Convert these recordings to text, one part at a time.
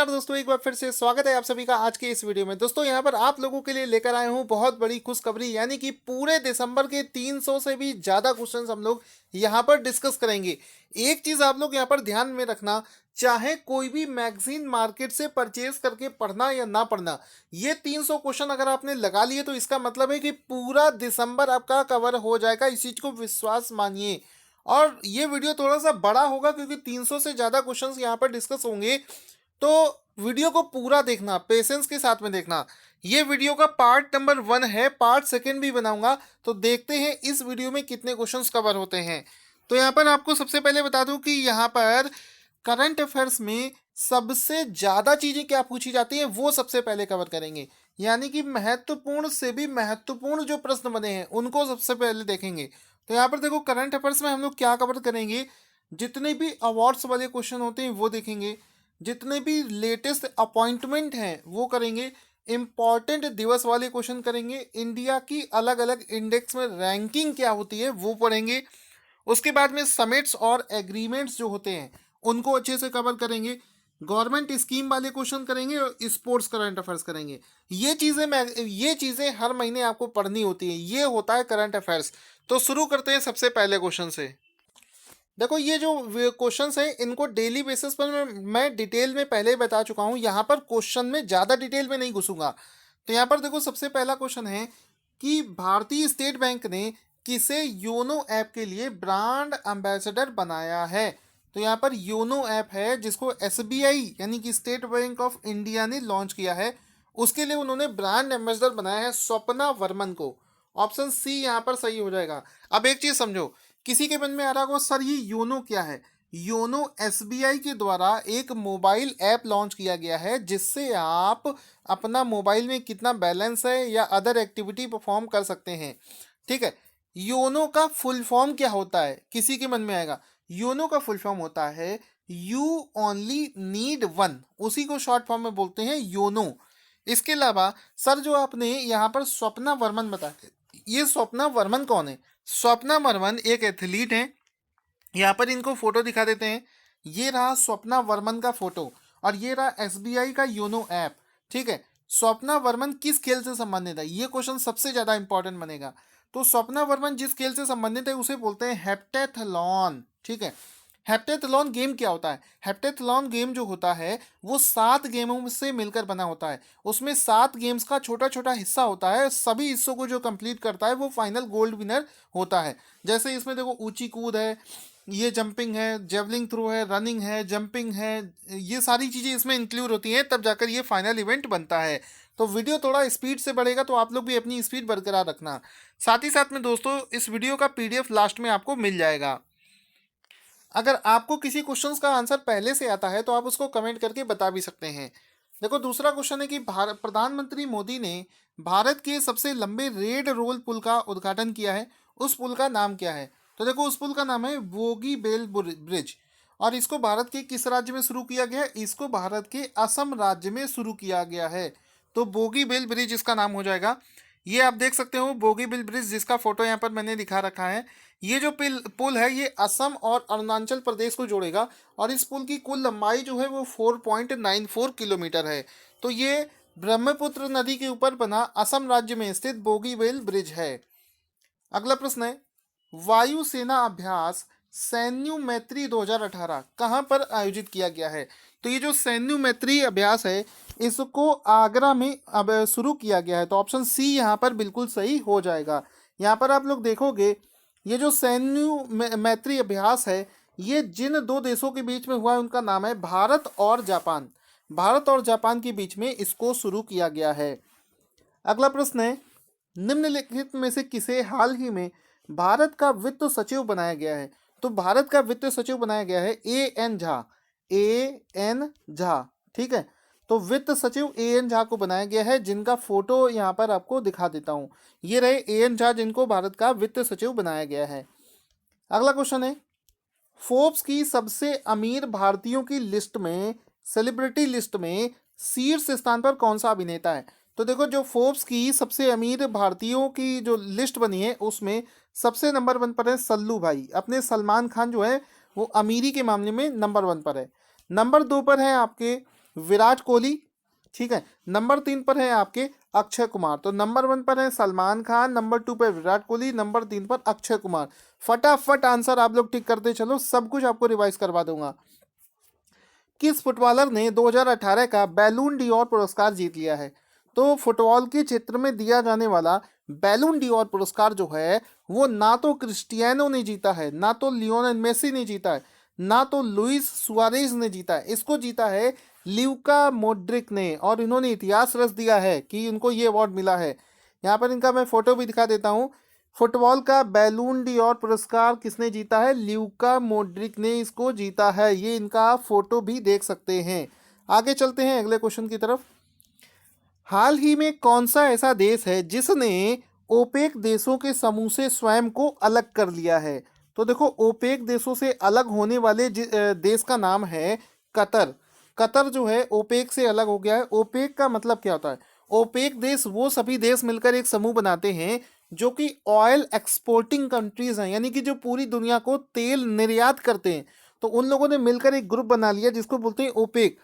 नमस्कार दोस्तों, एक बार फिर से स्वागत है आप सभी का आज के इस वीडियो में। दोस्तों यहाँ पर आप लोगों के लिए लेकर आए हूँ बहुत बड़ी खुशखबरी, यानी कि पूरे दिसंबर के 300 से भी ज़्यादा क्वेश्चंस हम लोग यहाँ पर डिस्कस करेंगे। एक चीज़ आप लोग यहाँ पर ध्यान में रखना, चाहे कोई भी मैगजीन मार्केट से परचेज करके पढ़ना या ना पढ़ना, ये 300 क्वेश्चन अगर आपने लगा लिए तो इसका मतलब है कि पूरा दिसंबर आपका कवर हो जाएगा। इस चीज़ को विश्वास मानिए। और ये वीडियो थोड़ा सा बड़ा होगा क्योंकि 300 से ज़्यादा क्वेश्चंस यहाँ पर डिस्कस होंगे, तो वीडियो को पूरा देखना, पेशेंस के साथ में देखना। ये वीडियो का पार्ट नंबर 1 है, पार्ट सेकंड भी बनाऊंगा, तो देखते हैं इस वीडियो में कितने क्वेश्चंस कवर होते हैं। तो यहाँ पर आपको सबसे पहले बता दूं कि यहाँ पर करंट अफेयर्स में सबसे ज़्यादा चीज़ें क्या पूछी जाती हैं वो सबसे पहले कवर करेंगे, यानी कि महत्वपूर्ण से भी महत्वपूर्ण जो प्रश्न बने हैं उनको सबसे पहले देखेंगे। तो यहाँ पर देखो, करंट अफेयर्स में हम लोग क्या कवर करेंगे, जितने भी अवार्ड्स वाले क्वेश्चन होते हैं वो देखेंगे, जितने भी लेटेस्ट अपॉइंटमेंट हैं वो करेंगे, इम्पॉर्टेंट दिवस वाले क्वेश्चन करेंगे, इंडिया की अलग अलग इंडेक्स में रैंकिंग क्या होती है वो पढ़ेंगे। उसके बाद में समिट्स और एग्रीमेंट्स जो होते हैं उनको अच्छे से कवर करेंगे, गवर्नमेंट स्कीम वाले क्वेश्चन करेंगे और स्पोर्ट्स करंट अफेयर्स करेंगे। ये चीज़ें हर महीने आपको पढ़नी होती है, ये होता है करंट अफेयर्स। तो शुरू करते हैं सबसे पहले क्वेश्चन से। देखो, ये जो क्वेश्चंस हैं इनको डेली बेसिस पर मैं डिटेल में पहले ही बता चुका हूँ, यहाँ पर क्वेश्चन में ज़्यादा डिटेल में नहीं घुसूंगा। तो यहाँ पर देखो, सबसे पहला क्वेश्चन है कि भारतीय स्टेट बैंक ने किसे योनो ऐप के लिए ब्रांड एम्बेसडर बनाया है। तो यहाँ पर योनो ऐप है जिसको एसबीआई यानी कि स्टेट बैंक ऑफ इंडिया ने लॉन्च किया है, उसके लिए उन्होंने ब्रांड एम्बेसडर बनाया है स्वप्ना वर्मन को। ऑप्शन सी यहाँ पर सही हो जाएगा। अब एक चीज़ समझो, किसी के मन में आ रहा होगा सर ये योनो क्या है। योनो एसबीआई के द्वारा एक मोबाइल ऐप लॉन्च किया गया है जिससे आप अपना मोबाइल में कितना बैलेंस है या अदर एक्टिविटी परफॉर्म कर सकते हैं। ठीक है, योनो का फुल फॉर्म क्या होता है किसी के मन में आएगा। योनो का फुल फॉर्म होता है यू ओनली नीड वन, उसी को शॉर्ट फॉर्म में बोलते हैं योनो। इसके अलावा सर जो आपने यहाँ पर स्वप्ना वर्मन बताया, ये स्वप्ना वर्मन कौन है। स्वप्ना वर्मन एक एथलीट हैं। यहाँ पर इनको फोटो दिखा देते हैं, ये रहा स्वप्ना वर्मन का फोटो और ये रहा एसबीआई का योनो ऐप। ठीक है, स्वप्ना वर्मन किस खेल से संबंधित है, ये क्वेश्चन सबसे ज़्यादा इंपॉर्टेंट बनेगा। तो स्वप्ना वर्मन जिस खेल से संबंधित है उसे बोलते हैं हेप्टेथलॉन। ठीक है, हेप्टेथलॉन गेम क्या होता है। हेप्टेथलॉन गेम जो होता है वो 7 गेमों से मिलकर बना होता है, उसमें 7 गेम्स का छोटा छोटा हिस्सा होता है, सभी हिस्सों को जो कंप्लीट करता है वो फाइनल गोल्ड विनर होता है। जैसे इसमें देखो, ऊंची कूद है, ये जंपिंग है, जेवलिंग थ्रो है, रनिंग है, जंपिंग है, ये सारी चीज़ें इसमें इंक्लूड होती हैं, तब जाकर ये फाइनल इवेंट बनता है। तो वीडियो थोड़ा स्पीड से बढ़ेगा तो आप लोग भी अपनी स्पीड बरकरार रखना। साथ ही साथ में दोस्तों, इस वीडियो का पीडीएफ लास्ट में आपको मिल जाएगा। अगर आपको किसी क्वेश्चंस का आंसर पहले से आता है तो आप उसको कमेंट करके बता भी सकते हैं। देखो, दूसरा क्वेश्चन है कि प्रधानमंत्री मोदी ने भारत के सबसे लंबे रेड रोल पुल का उद्घाटन किया है, उस पुल का नाम क्या है। तो देखो, उस पुल का नाम है बोगी बेल ब्रिज और इसको भारत के किस राज्य में शुरू किया गया है, इसको भारत के असम राज्य में शुरू किया गया है। तो बोगी बेल ब्रिज इसका नाम हो जाएगा। ये आप देख सकते हो बोगी बिल ब्रिज, जिसका फोटो यहाँ पर मैंने दिखा रखा है। ये जो पुल है ये असम और अरुणाचल प्रदेश को जोड़ेगा और इस पुल की कुल लंबाई जो है वो 4.94 किलोमीटर है। तो ये ब्रह्मपुत्र नदी के ऊपर बना असम राज्य में स्थित बोगीबील ब्रिज है। अगला प्रश्न है, वायुसेना अभ्यास सैन्य मैत्री 2018 कहाँ पर आयोजित किया गया है। तो ये जो सैन्य मैत्री अभ्यास है इसको आगरा में अब शुरू किया गया है। तो ऑप्शन सी यहाँ पर बिल्कुल सही हो जाएगा। यहाँ पर आप लोग देखोगे, ये जो सैन्य मैत्री अभ्यास है ये जिन 2 देशों के बीच में हुआ है उनका नाम है भारत और जापान। भारत और जापान के बीच में इसको शुरू किया गया है। अगला प्रश्न है, निम्नलिखित में से किसे हाल ही में भारत का वित्त सचिव बनाया गया है। तो भारत का वित्त सचिव बनाया गया है एन झा। एन झा, ठीक है। तो वित्त सचिव एन झा को बनाया गया है, जिनका फोटो यहाँ पर आपको दिखा देता हूँ। ये रहे एन झा जिनको भारत का वित्त सचिव बनाया गया है। अगला क्वेश्चन है, फोर्ब्स की सबसे अमीर भारतीयों की लिस्ट में, सेलिब्रिटी लिस्ट में शीर्ष स्थान पर कौन सा अभिनेता है। तो देखो, जो फोर्ब्स की सबसे अमीर भारतीयों की जो लिस्ट बनी है उसमें सबसे नंबर 1 पर है सल्लू भाई। अपने सलमान खान जो है वो अमीरी के मामले में नंबर 1 पर है। नंबर 2 पर है आपके विराट कोहली, ठीक है। नंबर 3 पर है आपके अक्षय कुमार। तो नंबर 1 पर है सलमान खान, नंबर 2 पर विराट कोहली, नंबर 3 पर अक्षय कुमार। फटाफट आंसर आप लोग टिक करते चलो, सब कुछ आपको रिवाइज करवा दूंगा। किस फुटबॉलर ने 2018 का बैलून डी'ओर पुरस्कार जीत लिया है? तो फुटबॉल के क्षेत्र में दिया जाने वाला बैलून डी'ओर पुरस्कार जो है वो ना तो क्रिस्टियानो ने जीता है, ना तो लियोनेल मेसी ने जीता है, ना तो लुइस सुआरेज ने जीता है। इसको जीता है ल्यूका मोड्रिक ने, और इन्होंने इतिहास रच दिया है कि इनको ये अवार्ड मिला है। यहाँ पर इनका मैं फोटो भी दिखा देता हूँ। फुटबॉल का बैलून डी'ओर पुरस्कार किसने जीता है? ल्यूका मोड्रिक ने इसको जीता है। ये इनका फोटो भी देख सकते हैं। आगे चलते हैं अगले क्वेश्चन की तरफ। हाल ही में कौन सा ऐसा देश है जिसने ओपेक देशों के समूह से स्वयं को अलग कर लिया है? तो देखो, ओपेक देशों से अलग होने वाले देश का नाम है कतर। कतर जो है ओपेक से अलग हो गया है। ओपेक का मतलब क्या होता है? ओपेक देश वो सभी देश मिलकर एक समूह बनाते हैं जो कि ऑयल एक्सपोर्टिंग कंट्रीज हैं, यानी कि जो पूरी दुनिया को तेल निर्यात करते हैं। तो उन लोगों ने मिलकर एक ग्रुप बना लिया जिसको बोलते हैं ओपेक।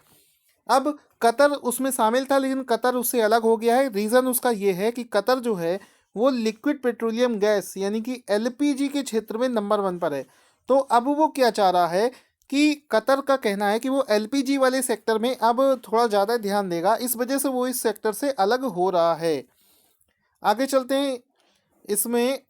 अब कतर उसमें शामिल था, लेकिन कतर उससे अलग हो गया है। रीज़न उसका ये है कि कतर जो है वो लिक्विड पेट्रोलियम गैस यानी कि एलपीजी के क्षेत्र में नंबर 1 पर है। तो अब वो क्या चाह रहा है कि कतर का कहना है कि वो एलपीजी वाले सेक्टर में अब थोड़ा ज़्यादा ध्यान देगा, इस वजह से वो इस सेक्टर से अलग हो रहा है। आगे चलते हैं। इसमें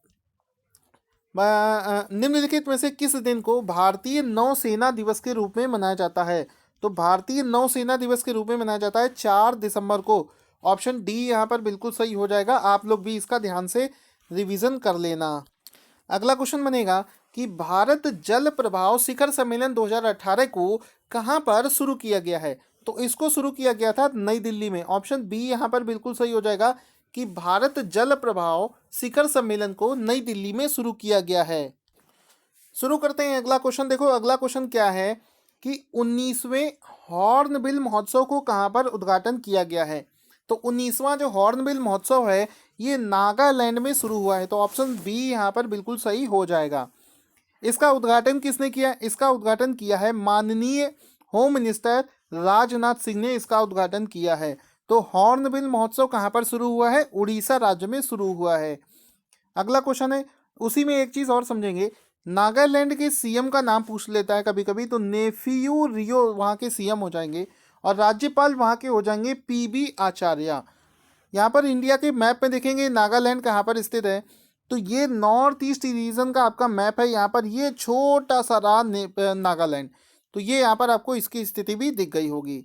निम्नलिखित में से किस दिन को भारतीय नौसेना दिवस के रूप में मनाया जाता है? तो भारतीय नौसेना दिवस के रूप में मनाया जाता है 4 दिसंबर को। ऑप्शन डी यहाँ पर बिल्कुल सही हो जाएगा। आप लोग भी इसका ध्यान से रिवीजन कर लेना। अगला क्वेश्चन बनेगा कि भारत जल प्रभाव शिखर सम्मेलन 2018 को कहाँ पर शुरू किया गया है? तो इसको शुरू किया गया था नई दिल्ली में। ऑप्शन बी यहाँ पर बिल्कुल सही हो जाएगा कि भारत जल प्रभाव शिखर सम्मेलन को नई दिल्ली में शुरू किया गया है। शुरू करते हैं अगला क्वेश्चन। देखो अगला क्वेश्चन क्या है कि 19वें हॉर्नबिल महोत्सव को कहाँ पर उद्घाटन किया गया है? तो 19वां जो हॉर्नबिल महोत्सव है ये नागालैंड में शुरू हुआ है। तो ऑप्शन बी यहाँ पर बिल्कुल सही हो जाएगा। इसका उद्घाटन किसने किया? इसका उद्घाटन किया है माननीय होम मिनिस्टर राजनाथ सिंह ने इसका उद्घाटन किया है। तो हॉर्नबिल महोत्सव कहाँ पर शुरू हुआ है? उड़ीसा राज्य में शुरू हुआ है। अगला क्वेश्चन है, उसी में एक चीज और समझेंगे। नागालैंड के सीएम का नाम पूछ लेता है कभी कभी, तो नेफियू रियो वहाँ के सीएम हो जाएंगे और राज्यपाल वहाँ के हो जाएंगे पीबी आचार्य। यहाँ पर इंडिया के मैप में देखेंगे नागालैंड कहाँ पर स्थित है, तो ये नॉर्थ ईस्ट रीजन का आपका मैप है। यहाँ पर ये छोटा सा रहा नागालैंड, तो ये यहाँ पर आपको इसकी स्थिति भी दिख गई होगी।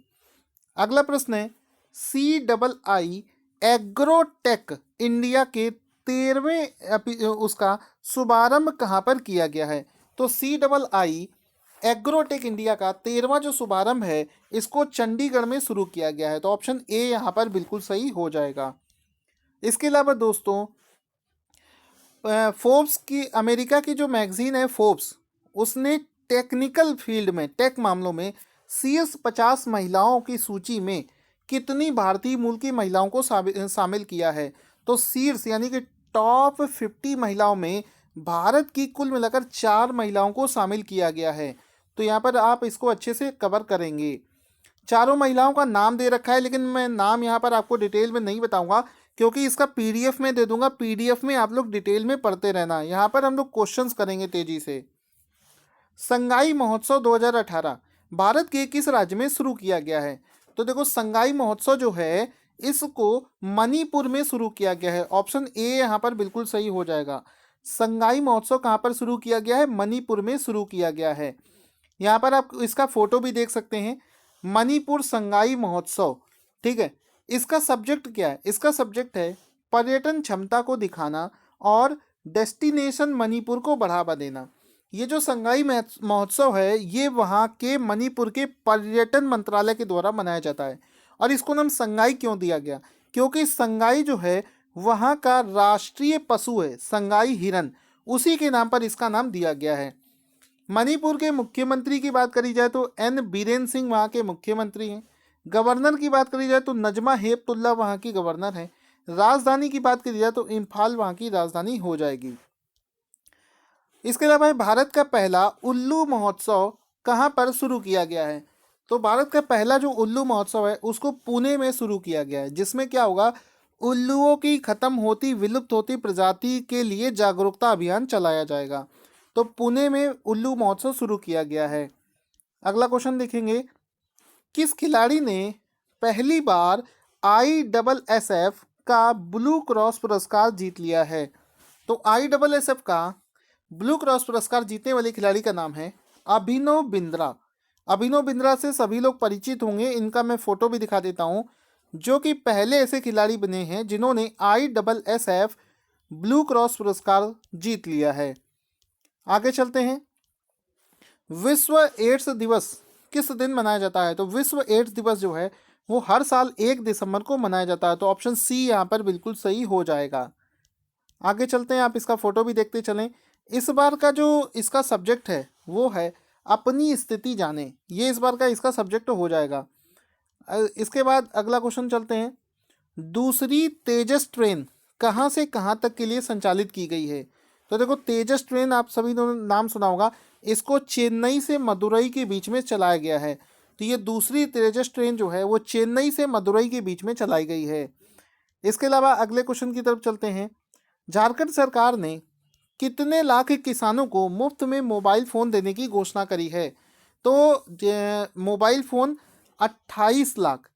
अगला प्रश्न है, CII एग्रोटेक इंडिया के 13वें उसका शुभारंभ कहाँ पर किया गया है? तो CII एग्रोटेक इंडिया का 13वां जो शुभारंभ है इसको चंडीगढ़ में शुरू किया गया है। तो ऑप्शन ए यहाँ पर बिल्कुल सही हो जाएगा। इसके अलावा दोस्तों फोर्ब्स की, अमेरिका की जो मैगजीन है फोर्ब्स, उसने टेक्निकल फील्ड में, टेक मामलों में शीर्ष 50 महिलाओं की सूची में कितनी भारतीय मूल की महिलाओं को शामिल किया है? तो शीर्ष यानी कि टॉप 50 महिलाओं में भारत की कुल मिलाकर 4 महिलाओं को शामिल किया गया है। तो यहाँ पर आप इसको अच्छे से कवर करेंगे। चारों महिलाओं का नाम दे रखा है, लेकिन मैं नाम यहाँ पर आपको डिटेल में नहीं बताऊंगा क्योंकि इसका पीडीएफ में दे दूंगा। पीडीएफ में आप लोग डिटेल में पढ़ते रहना। यहाँ पर हम लोग क्वेश्चंस करेंगे तेजी से। संगाई महोत्सव 2018 भारत के किस राज्य में शुरू किया गया है? तो देखो संगाई महोत्सव जो है इसको मणिपुर में शुरू किया गया है। ऑप्शन ए यहाँ पर बिल्कुल सही हो जाएगा। संगाई महोत्सव कहाँ पर शुरू किया गया है? मणिपुर में शुरू किया गया है। यहाँ पर आप इसका फोटो भी देख सकते हैं, मणिपुर संगाई महोत्सव, ठीक है। इसका सब्जेक्ट क्या है? इसका सब्जेक्ट है पर्यटन क्षमता को दिखाना और डेस्टिनेशन मणिपुर को बढ़ावा देना। ये जो संगाई महोत्सव है ये वहाँ के मणिपुर के पर्यटन मंत्रालय के द्वारा मनाया जाता है। और इसको नाम संगाई क्यों दिया गया? क्योंकि संगाई जो है वहाँ का राष्ट्रीय पशु है, संगाई हिरन, उसी के नाम पर इसका नाम दिया गया है। मणिपुर के मुख्यमंत्री की बात करी जाए तो एन बीरेन सिंह वहाँ के मुख्यमंत्री हैं। गवर्नर की बात करी जाए तो नजमा हेपतुल्ला वहाँ की गवर्नर है। राजधानी की बात करी जाए तो इम्फाल वहाँ की राजधानी हो जाएगी। इसके अलावा भारत का पहला उल्लू महोत्सव कहाँ पर शुरू किया गया है? तो भारत का पहला जो उल्लू महोत्सव है उसको पुणे में शुरू किया गया है, जिसमें क्या होगा, उल्लुओं की खत्म होती विलुप्त होती प्रजाति के लिए जागरूकता अभियान चलाया जाएगा। तो पुणे में उल्लू महोत्सव शुरू किया गया है। अगला क्वेश्चन देखेंगे, किस खिलाड़ी ने पहली बार ISSF का ब्लू क्रॉस पुरस्कार जीत लिया है? तो ISSF का ब्लू क्रॉस पुरस्कार जीतने वाले खिलाड़ी का नाम है अभिनव बिंद्रा। अभिनव बिंद्रा से सभी लोग परिचित होंगे, इनका मैं फोटो भी दिखा देता हूं, जो कि पहले ऐसे खिलाड़ी बने हैं जिन्होंने ISSF ब्लू क्रॉस पुरस्कार जीत लिया है। आगे चलते हैं, विश्व एड्स दिवस किस दिन मनाया जाता है? तो विश्व एड्स दिवस जो है वो हर साल 1 दिसंबर को मनाया जाता है। तो ऑप्शन सी यहाँ पर बिल्कुल सही हो जाएगा। आगे चलते हैं, आप इसका फोटो भी देखते चलें। इस बार का जो इसका सब्जेक्ट है वो है अपनी स्थिति जाने, ये इस बार का इसका सब्जेक्ट हो जाएगा। इसके बाद अगला क्वेश्चन चलते हैं, दूसरी तेजस ट्रेन कहाँ से कहाँ तक के लिए संचालित की गई है? तो देखो, तेजस ट्रेन आप सभी ने नाम सुना होगा, इसको चेन्नई से मदुरई के बीच में चलाया गया है। तो ये दूसरी तेजस ट्रेन जो है वो चेन्नई से मदुरई के बीच में चलाई गई है। इसके अलावा अगले क्वेश्चन की तरफ चलते हैं, झारखंड सरकार ने कितने लाख किसानों को मुफ्त में मोबाइल फ़ोन देने की घोषणा करी है? तो मोबाइल फ़ोन 28 लाख,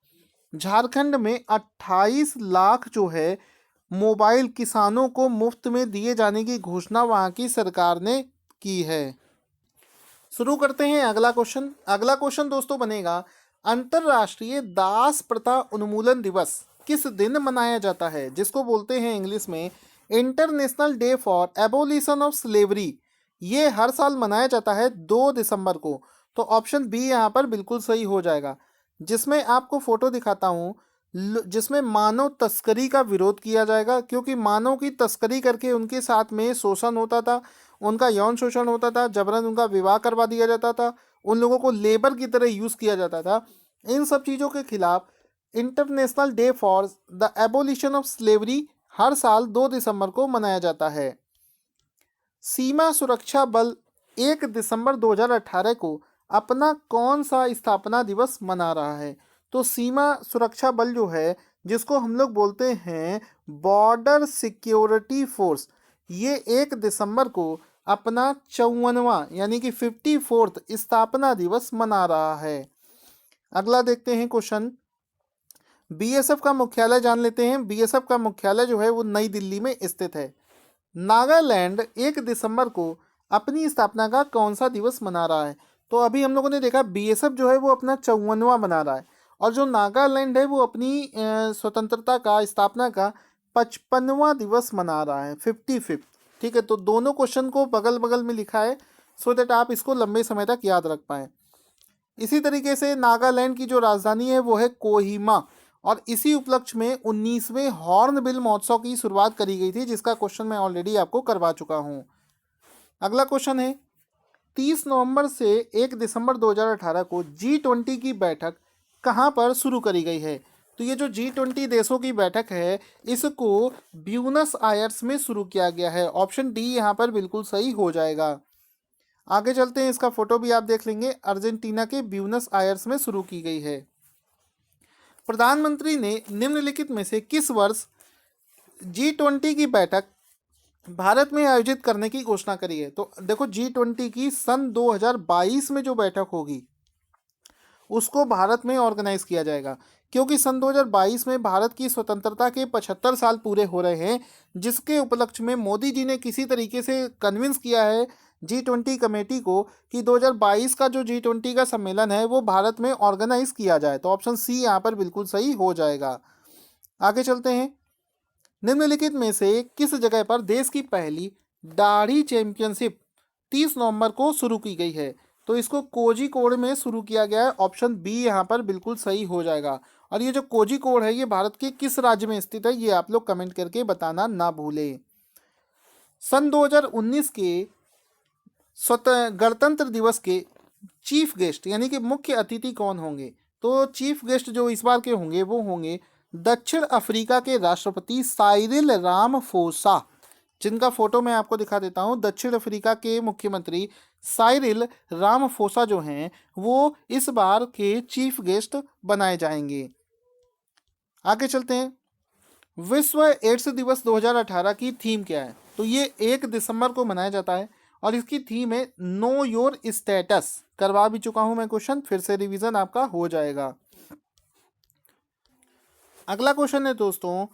झारखंड में 28 लाख जो है मोबाइल किसानों को मुफ्त में दिए जाने की घोषणा वहाँ की सरकार ने की है। शुरू करते हैं अगला क्वेश्चन। अगला क्वेश्चन दोस्तों बनेगा, अंतर्राष्ट्रीय दास प्रथा उन्मूलन दिवस किस दिन मनाया जाता है? जिसको बोलते हैं इंग्लिश में international day for abolition of slavery. ये हर साल मनाया जाता है 2 दिसंबर को। तो ऑप्शन बी यहाँ पर बिल्कुल सही हो जाएगा, जिसमें आपको फोटो दिखाता हूँ, जिसमें मानव तस्करी का विरोध किया जाएगा, क्योंकि मानव की तस्करी करके उनके साथ में शोषण होता था, उनका यौन शोषण होता था, जबरन उनका विवाह करवा दिया जाता था, उन लोगों को लेबर की तरह यूज़ किया जाता था। इन सब चीज़ों के खिलाफ international day for the abolition of slavery हर साल 2 दिसंबर को मनाया जाता है। सीमा सुरक्षा बल 1 दिसंबर 2018 को अपना कौन सा स्थापना दिवस मना रहा है? तो सीमा सुरक्षा बल जो है, जिसको हम लोग बोलते हैं बॉर्डर सिक्योरिटी फोर्स, ये 1 दिसंबर को अपना 54वां यानी कि 54th स्थापना दिवस मना रहा है। अगला देखते हैं क्वेश्चन, BSF का मुख्यालय जान लेते हैं। BSF का मुख्यालय जो है वो नई दिल्ली में स्थित है। नागालैंड 1 दिसंबर को अपनी स्थापना का कौन सा दिवस मना रहा है? तो अभी हम लोगों ने देखा BSF जो है वो अपना 54वां मना रहा है, और जो नागालैंड है वो अपनी स्वतंत्रता का स्थापना का 55वां दिवस मना रहा है, 55th। ठीक है, तो दोनों क्वेश्चन को बगल बगल में लिखा है सो दैट आप इसको लंबे समय तक याद रख पाएँ। इसी तरीके से नागालैंड की जो राजधानी है वो है कोहिमा, और इसी उपलक्ष्य में 19वें हॉर्नबिल महोत्सव की शुरुआत करी गई थी, जिसका क्वेश्चन मैं ऑलरेडी आपको करवा चुका हूँ। अगला क्वेश्चन है, 30 नवंबर से 1 दिसंबर 2018 को G20 की बैठक कहाँ पर शुरू करी गई है? तो ये जो G20 देशों की बैठक है, इसको ब्यूनस आयर्स में शुरू किया गया है। ऑप्शन डी यहाँ पर बिल्कुल सही हो जाएगा। आगे चलते हैं, इसका फोटो भी आप देख लेंगे, अर्जेंटीना के ब्यूनस आयर्स में शुरू की गई है। प्रधानमंत्री ने निम्नलिखित में से किस वर्ष G20 की बैठक भारत में आयोजित करने की घोषणा करी है? तो देखो, G20 की सन 2022 में जो बैठक होगी उसको भारत में ऑर्गेनाइज किया जाएगा, क्योंकि सन 2022 में भारत की स्वतंत्रता के 75 साल पूरे हो रहे हैं, जिसके उपलक्ष्य में मोदी जी ने किसी तरीके से कन्विंस किया है G20 कमेटी को कि 2022 का जो G20 का सम्मेलन है वो भारत में ऑर्गेनाइज किया जाए। तो ऑप्शन सी यहाँ पर बिल्कुल सही हो जाएगा। आगे चलते हैं, निम्नलिखित में से किस जगह पर देश की पहली दाढ़ी चैंपियनशिप 30 नवंबर को शुरू की गई है? तो इसको कोझिकोड में शुरू किया गया है। ऑप्शन बी यहाँ पर बिल्कुल सही हो जाएगा। और ये जो कोझिकोड है ये भारत के किस राज्य में स्थित है, ये आप लोग कमेंट करके बताना ना भूलें। सन 2019 के गणतंत्र दिवस के चीफ गेस्ट यानी कि मुख्य अतिथि कौन होंगे? तो चीफ गेस्ट जो इस बार के होंगे वो होंगे दक्षिण अफ्रीका के राष्ट्रपति साइरिल रामाफोसा, जिनका फोटो मैं आपको दिखा देता हूं। दक्षिण अफ्रीका के मुख्यमंत्री साइरिल रामाफोसा जो हैं वो इस बार के चीफ गेस्ट बनाए जाएंगे। आगे चलते हैं। विश्व एड्स दिवस 2018 की थीम क्या है? तो ये 1 दिसंबर को मनाया जाता है और इसकी थीम है नो योर स्टेटस। करवा भी चुका हूं मैं क्वेश्चन, फिर से रिवीजन आपका हो जाएगा। अगला क्वेश्चन है दोस्तों,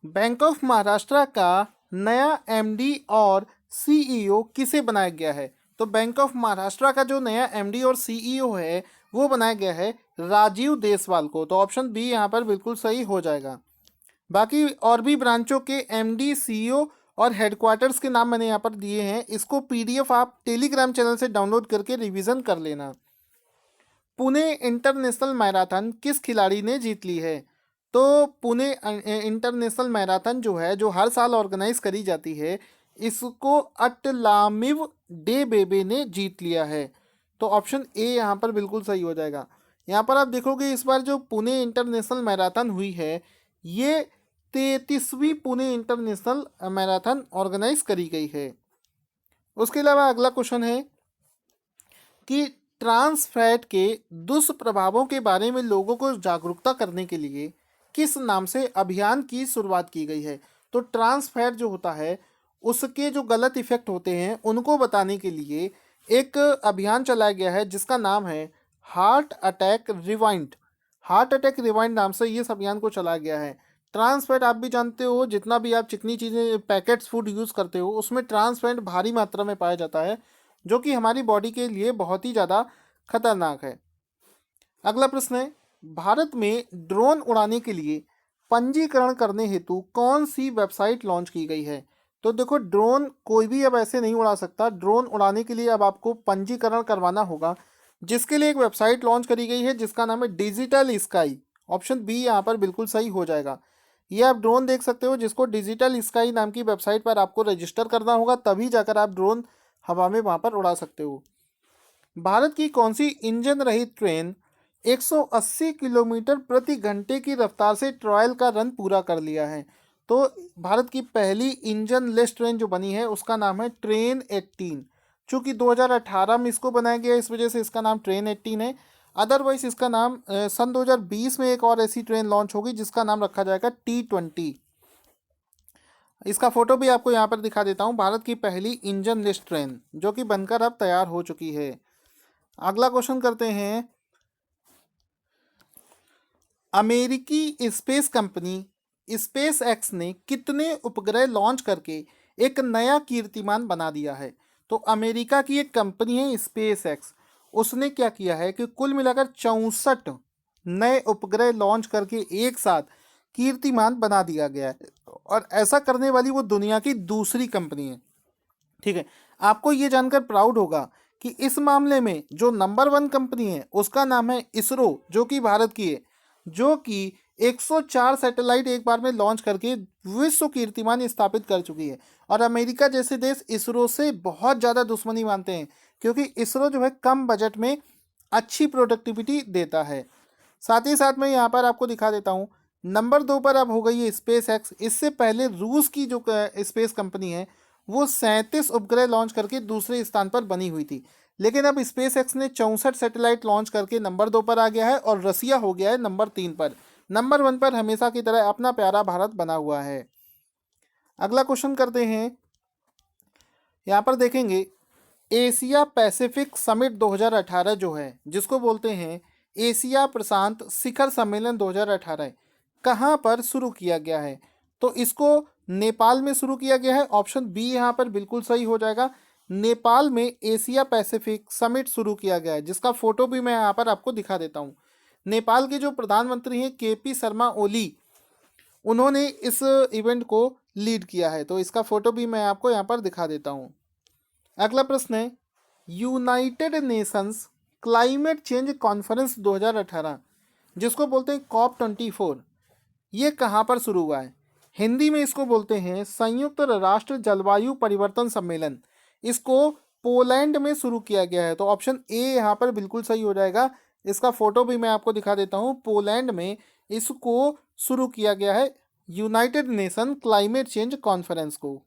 बैंक ऑफ महाराष्ट्र का नया एमडी और सीईओ किसे बनाया गया है? तो बैंक ऑफ महाराष्ट्र का जो नया एमडी और सीईओ है वो बनाया गया है राजीव देसवाल को। तो ऑप्शन बी यहाँ पर बिल्कुल सही हो जाएगा। बाकी और भी ब्रांचों के एमडी, सीईओ और हेडक्वार्टर्स के नाम मैंने यहाँ पर दिए हैं। इसको पीडीएफ आप टेलीग्राम चैनल से डाउनलोड करके रिवीजन कर लेना। पुणे इंटरनेशनल मैराथन किस खिलाड़ी ने जीत ली है? तो पुणे इंटरनेशनल मैराथन जो है, जो हर साल ऑर्गेनाइज करी जाती है, इसको अटलामिव डे बेबे ने जीत लिया है। तो ऑप्शन ए यहाँ पर बिल्कुल सही हो जाएगा। यहाँ पर आप देखोगे इस बार जो पुणे इंटरनेशनल मैराथन हुई है, ये 33वीं पुणे इंटरनेशनल मैराथन ऑर्गेनाइज करी गई है। उसके अलावा अगला क्वेश्चन है कि ट्रांस फैट के दुष्प्रभावों के बारे में लोगों को जागरूकता करने के लिए किस नाम से अभियान की शुरुआत की गई है? तो ट्रांस फैट जो होता है उसके जो गलत इफेक्ट होते हैं उनको बताने के लिए एक अभियान चलाया गया है जिसका नाम है heart attack rewind. Heart attack rewind नाम से ये अभियान को चलाया गया है। ट्रांस फैट आप भी जानते हो, जितना भी आप चिकनी चीज़ें पैकेट्स फूड यूज़ करते हो उसमें ट्रांस फैट भारी मात्रा में पाया जाता है, जो कि हमारी बॉडी के लिए बहुत ही ज़्यादा खतरनाक है। अगला प्रश्न है, भारत में ड्रोन उड़ाने के लिए पंजीकरण करने हेतु कौन सी वेबसाइट लॉन्च की गई है? तो देखो, ड्रोन कोई भी अब ऐसे नहीं उड़ा सकता। ड्रोन उड़ाने के लिए अब आपको पंजीकरण करवाना होगा, जिसके लिए एक वेबसाइट लॉन्च करी गई है जिसका नाम है डिजिटल स्काई। ऑप्शन बी यहाँ पर बिल्कुल सही हो जाएगा। ये आप ड्रोन देख सकते हो जिसको डिजिटल स्काई नाम की वेबसाइट पर आपको रजिस्टर करना होगा, तभी जाकर आप ड्रोन हवा में वहाँ पर उड़ा सकते हो। भारत की कौन सी इंजन रहित ट्रेन 180 किलोमीटर प्रति घंटे की रफ्तार से ट्रायल का रन पूरा कर लिया है? तो भारत की पहली इंजन लेस ट्रेन जो बनी है उसका नाम है ट्रेन 18। चूंकि 2018 में इसको बनाया गया, इस वजह से इसका नाम ट्रेन 18 है। अदरवाइज इसका नाम सन 2020 में एक और ऐसी ट्रेन लॉन्च होगी जिसका नाम रखा जाएगा T20। इसका फोटो भी आपको यहाँ पर दिखा देता हूँ। भारत की पहली इंजन लेस ट्रेन जो कि बनकर अब तैयार हो चुकी है। अगला क्वेश्चन करते हैं, अमेरिकी स्पेस कंपनी स्पेस एक्स ने कितने उपग्रह लॉन्च करके एक नया कीर्तिमान बना दिया है? तो अमेरिका की एक कंपनी है स्पेस एक्स, उसने क्या किया है कि कुल मिलाकर 64 नए उपग्रह लॉन्च करके एक साथ कीर्तिमान बना दिया गया है, और ऐसा करने वाली वो दुनिया की दूसरी कंपनी है। ठीक है, आपको ये जानकर प्राउड होगा कि इस मामले में जो नंबर 1 कंपनी है उसका नाम है इसरो, जो कि भारत की है, जो कि 104 सैटेलाइट एक बार में लॉन्च करके विश्व कीर्तिमान स्थापित कर चुकी है। और अमेरिका जैसे देश इसरो से बहुत ज़्यादा दुश्मनी मानते हैं, क्योंकि इसरो जो है कम बजट में अच्छी प्रोडक्टिविटी देता है। साथ ही साथ मैं यहाँ पर आपको दिखा देता हूँ, नंबर 2 पर अब हो गई है स्पेस एक्स। इससे पहले रूस की जो स्पेस कंपनी है वो 37 उपग्रह लॉन्च करके दूसरे स्थान पर बनी हुई थी, लेकिन अब स्पेस एक्स ने 64 सैटेलाइट लॉन्च करके नंबर 2 पर आ गया है और रसिया हो गया है नंबर 3 पर। नंबर 1 पर हमेशा की तरह अपना प्यारा भारत बना हुआ है। अगला क्वेश्चन करते हैं, यहाँ पर देखेंगे एशिया पैसिफिक समिट 2018 जो है, जिसको बोलते हैं एशिया प्रशांत शिखर सम्मेलन 2018, कहाँ पर शुरू किया गया है? तो इसको नेपाल में शुरू किया गया है। ऑप्शन बी यहाँ पर बिल्कुल सही हो जाएगा। नेपाल में एशिया पैसिफिक समिट शुरू किया गया है, जिसका फोटो भी मैं यहाँ पर आपको दिखा देता हूँ। नेपाल के जो प्रधानमंत्री हैं केपी शर्मा ओली, उन्होंने इस इवेंट को लीड किया है, तो इसका फोटो भी मैं आपको यहाँ पर दिखा देता हूँ। अगला प्रश्न है, United Nations climate change conference 2018, जिसको बोलते हैं COP24, ये कहाँ पर शुरू हुआ है? हिंदी में इसको बोलते हैं संयुक्त राष्ट्र जलवायु परिवर्तन सम्मेलन। इसको पोलैंड में शुरू किया गया है, तो ऑप्शन ए यहाँ पर बिल्कुल सही हो जाएगा। इसका फोटो भी मैं आपको दिखा देता हूँ। पोलैंड में इसको शुरू किया गया है United nation climate change conference को।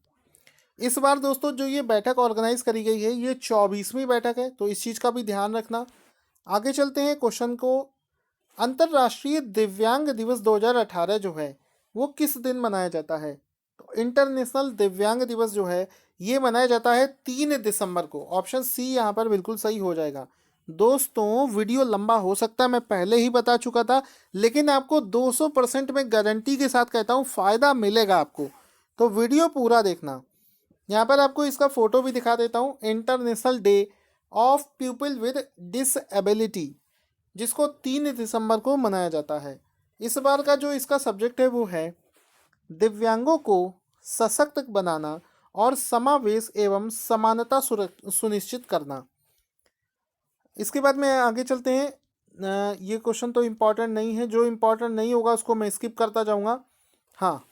इस बार दोस्तों जो ये बैठक ऑर्गेनाइज करी गई है ये 24वीं बैठक है, तो इस चीज़ का भी ध्यान रखना। आगे चलते हैं क्वेश्चन को। अंतर्राष्ट्रीय दिव्यांग दिवस 2018 जो है वो किस दिन मनाया जाता है? तो इंटरनेशनल दिव्यांग दिवस जो है ये मनाया जाता है 3 दिसंबर को। ऑप्शन सी यहाँ पर बिल्कुल सही हो जाएगा। दोस्तों वीडियो लंबा हो सकता है, मैं पहले ही बता चुका था, लेकिन आपको 200% में गारंटी के साथ कहता हूँ फ़ायदा मिलेगा आपको, तो वीडियो पूरा देखना। यहाँ पर आपको इसका फोटो भी दिखा देता हूँ। International day of people with disability, जिसको 3 दिसंबर को मनाया जाता है। इस बार का जो इसका सब्जेक्ट है वो है दिव्यांगों को सशक्त बनाना और समावेश एवं समानता सुनिश्चित करना। इसके बाद में आगे चलते हैं। ये क्वेश्चन तो इम्पोर्टेंट नहीं है, जो इम्पोर्टेंट नहीं होगा उसको मैं स्किप करता जाऊंगा। हाँ,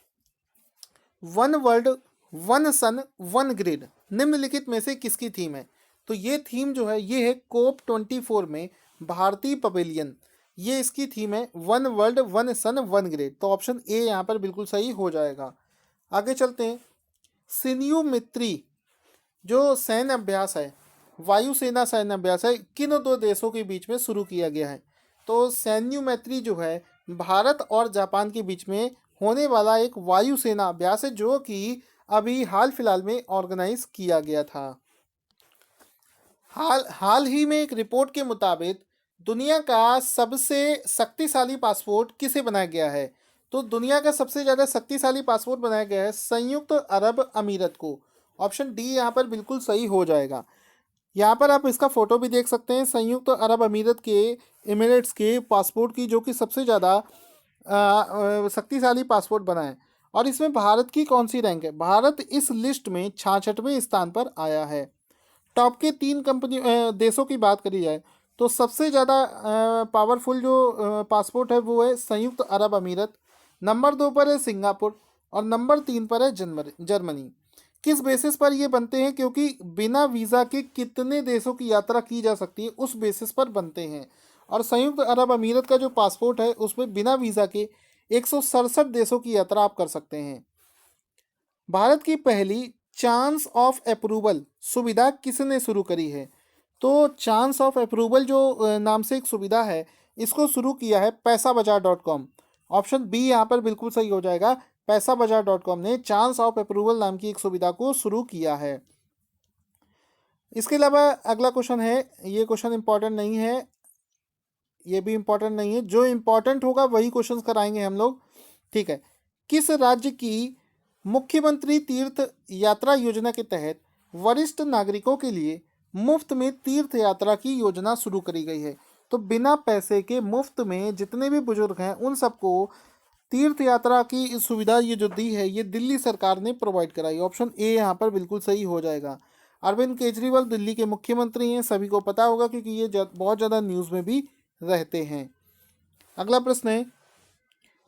one world one sun one grid निम्नलिखित में से किसकी थीम है? तो ये थीम जो है ये है COP24 में भारतीय पवेलियन, ये इसकी थीम है one world one sun one grid. तो ऑप्शन ए यहाँ पर बिल्कुल सही हो जाएगा। आगे चलते हैं। सिन्यू मित्री जो सैन्य अभ्यास है, वायुसेना सैन्य अभ्यास है, किन 2 देशों के बीच में शुरू किया गया है? तो सैन्य मैत्री जो है भारत और जापान के बीच में होने वाला एक वायुसेना अभ्यास है, जो कि अभी हाल फिलहाल में ऑर्गेनाइज किया गया था। हाल ही में एक रिपोर्ट के मुताबिक दुनिया का सबसे शक्तिशाली पासपोर्ट किसे बनाया गया है? तो दुनिया का सबसे ज़्यादा शक्तिशाली पासपोर्ट बनाया गया है संयुक्त अरब अमीरत को। ऑप्शन डी यहाँ पर बिल्कुल सही हो जाएगा। यहाँ पर आप इसका फोटो भी देख सकते हैं, संयुक्त अरब अमीरत के एमिरेट्स के पासपोर्ट की, जो कि सबसे ज़्यादा शक्तिशाली पासपोर्ट बना है। और इसमें भारत की कौन सी रैंक है? भारत इस लिस्ट में 66वें स्थान पर आया है। टॉप के 3 देशों की बात करी जाए तो सबसे ज़्यादा पावरफुल जो पासपोर्ट है वो है संयुक्त अरब अमीरत, नंबर 2 पर है सिंगापुर और नंबर 3 पर है जर्मनी। किस बेसिस पर ये बनते हैं? क्योंकि बिना वीज़ा के कितने देशों की यात्रा की जा सकती है उस बेसिस पर बनते हैं। और संयुक्त अरब अमीरत का जो पासपोर्ट है उसमें बिना वीज़ा के 167 देशों की यात्रा आप कर सकते हैं। भारत की पहली चांस ऑफ अप्रूवल सुविधा किसने शुरू करी है? तो चांस ऑफ अप्रूवल जो नाम से एक सुविधा है, इसको शुरू किया है पैसाबाजार.com। ऑप्शन बी यहाँ पर बिल्कुल सही हो जाएगा। पैसाबाजार.com ने चांस ऑफ अप्रूवल नाम की एक सुविधा को शुरू किया है। इसके अलावा अगला क्वेश्चन है, ये क्वेश्चन इंपॉर्टेंट नहीं है, ये भी इंपॉर्टेंट नहीं है, जो इंपॉर्टेंट होगा वही क्वेश्चन कराएंगे हम लोग, ठीक है। किस राज्य की मुख्यमंत्री तीर्थ यात्रा योजना के तहत वरिष्ठ नागरिकों के लिए मुफ्त में तीर्थ यात्रा की योजना शुरू करी गई है? तो बिना पैसे के मुफ्त में जितने भी बुजुर्ग हैं उन सबको तीर्थ यात्रा की सुविधा ये जो दी है ये दिल्ली सरकार ने प्रोवाइड कराई। ऑप्शन ए यहाँ पर बिल्कुल सही हो जाएगा। अरविंद केजरीवाल दिल्ली के मुख्यमंत्री हैं, सभी को पता होगा क्योंकि ये बहुत ज़्यादा न्यूज़ में भी रहते हैं। अगला प्रश्न है,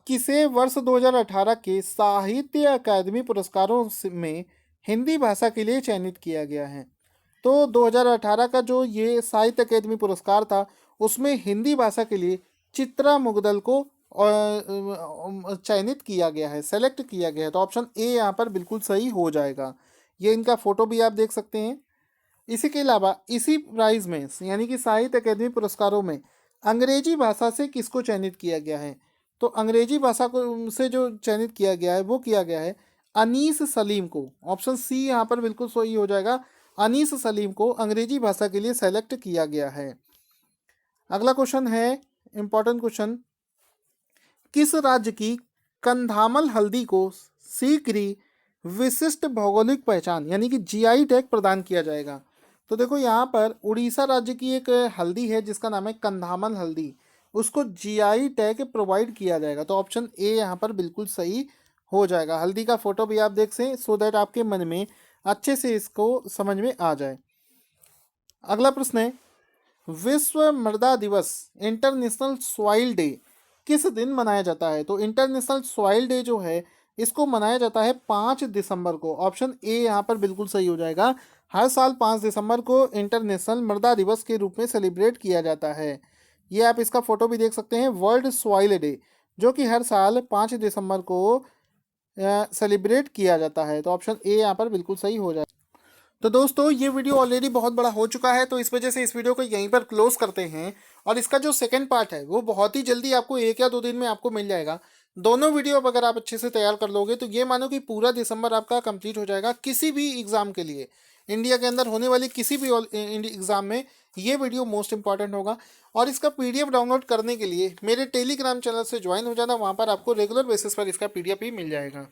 किसे वर्ष 2018 के साहित्य अकादमी पुरस्कारों में हिंदी भाषा के लिए चयनित किया गया है? तो 2018 का जो ये साहित्य अकादमी पुरस्कार था उसमें हिंदी भाषा के लिए चित्रा मुगदल को चयनित किया गया है, सेलेक्ट किया गया है। तो ऑप्शन ए यहाँ पर बिल्कुल सही हो जाएगा। ये इनका फोटो भी आप देख सकते हैं। इसी के अलावा इसी प्राइज में यानी कि साहित्य अकादमी पुरस्कारों में अंग्रेजी भाषा से किसको चयनित किया गया है? तो अंग्रेजी भाषा को से जो चयनित किया गया है वो किया गया है अनीस सलीम को। ऑप्शन सी यहाँ पर बिल्कुल सही हो जाएगा। अनीस सलीम को अंग्रेजी भाषा के लिए सेलेक्ट किया गया है। अगला क्वेश्चन है इंपॉर्टेंट क्वेश्चन, किस राज्य की कंधामल हल्दी को शीघ्र विशिष्ट भौगोलिक पहचान यानी कि जीआई टैग प्रदान किया जाएगा? तो देखो यहाँ पर उड़ीसा राज्य की एक हल्दी है जिसका नाम है कंधामल हल्दी, उसको जीआई टैग प्रोवाइड किया जाएगा। तो ऑप्शन ए यहाँ पर बिल्कुल सही हो जाएगा। हल्दी का फोटो भी आप देख सें सो दैट आपके मन में अच्छे से इसको समझ में आ जाए। अगला प्रश्न है, विश्व मृदा दिवस इंटरनेशनल सॉइल डे किस दिन मनाया जाता है? तो इंटरनेशनल सॉइल डे जो है इसको मनाया जाता है 5 दिसंबर को। ऑप्शन ए यहाँ पर बिल्कुल सही हो जाएगा। हर साल 5 दिसंबर को इंटरनेशनल मृदा दिवस के रूप में सेलिब्रेट किया जाता है। ये आप इसका फोटो भी देख सकते हैं, वर्ल्ड सॉइल डे, जो कि हर साल 5 दिसंबर को सेलिब्रेट किया जाता है। तो ऑप्शन ए यहाँ पर बिल्कुल सही हो जाए। तो दोस्तों ये वीडियो ऑलरेडी बहुत बड़ा हो चुका है, तो इस वजह से इस वीडियो को यहीं पर क्लोज करते हैं। और इसका जो सेकंड पार्ट है वो बहुत ही जल्दी आपको 1 या 2 दिन में आपको मिल जाएगा। दोनों वीडियो अब अगर आप अच्छे से तैयार कर लोगे तो ये मानो कि पूरा दिसंबर आपका कंप्लीट हो जाएगा किसी भी एग्जाम के लिए। इंडिया के अंदर होने वाली किसी भी एग्जाम में ये वीडियो मोस्ट इंपॉर्टेंट होगा। और इसका पीडीएफ डाउनलोड करने के लिए मेरे टेलीग्राम चैनल से ज्वाइन हो जाना, वहाँ पर आपको रेगुलर बेसिस पर इसका पीडीएफ ही मिल जाएगा।